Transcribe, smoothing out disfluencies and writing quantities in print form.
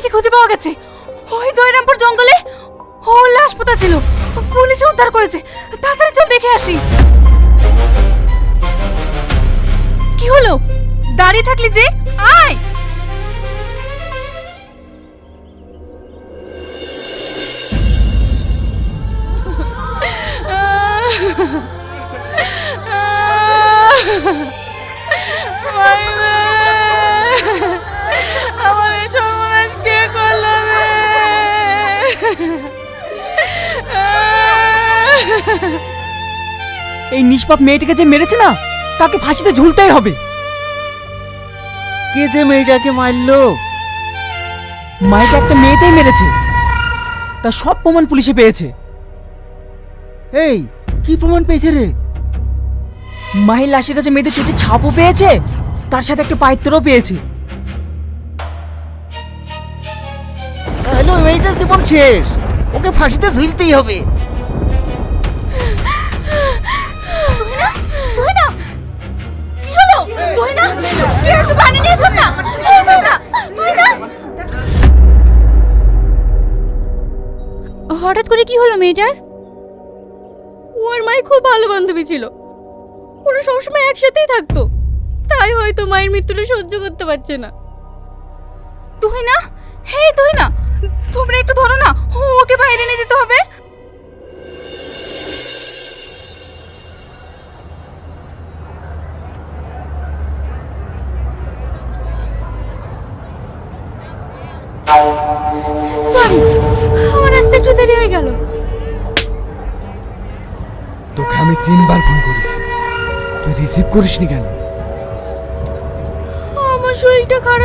মেয়েটাকে খুঁজে পাওয়া গেছে। ওই জয়রামপুর জঙ্গলে ওর লাশ পোতা ছিল, পুলিশে উদ্ধার করেছে। তাড়াতাড়ি চল দেখে আসি। কি হলো, দাঁড়িয়ে থাকলি যে? আয়। আমার এই সর্বনাশ কে করলো রে? এই নিষ্পাপ মেয়েটাকে যে মেরেছে না, তাকে ফাঁসিতে ঝুলতেই হবে। কে যে মেয়েটাকে মারলো? মাইকে একটা মেয়েটাই মেরেছে, তার সব প্রমাণ পুলিশে পেয়েছে। এই কি প্রমাণ পেয়েছে রে? মাহির লাশের কাছে মেয়েদের চোটে ছাপও পেয়েছে, তার সাথে একটা পাইত্রও পেয়েছে। হ্যালো, মেয়েটার জীবন শেষ, ওকে ফাঁসিতে ঝুলতেই হবে। কি হলো? তুই না কি একটু পানি নিয়ে শোন না। এই তুই না হঠাৎ করে কি হলো মেয়েটার? ওর মায়ের খুব ভালো বান্ধবী ছিল, ওরা সবসময় একসাথেই থাকতো, তাই হয়তো মায়ের মৃত্যুটা সহ্য করতে পারছে না। তুই না, হেই তুই না, তোমরা একটু ধরো না, ওকে বাইরে নিয়ে যেতে হবে। সরি, আমার আসতে একটু দেরি হয়ে গেল। তোকে আমি 3বার ফোন করেছি, তুই রিসিভ করিসনি কেন? আমার শরীরটা খারাপ।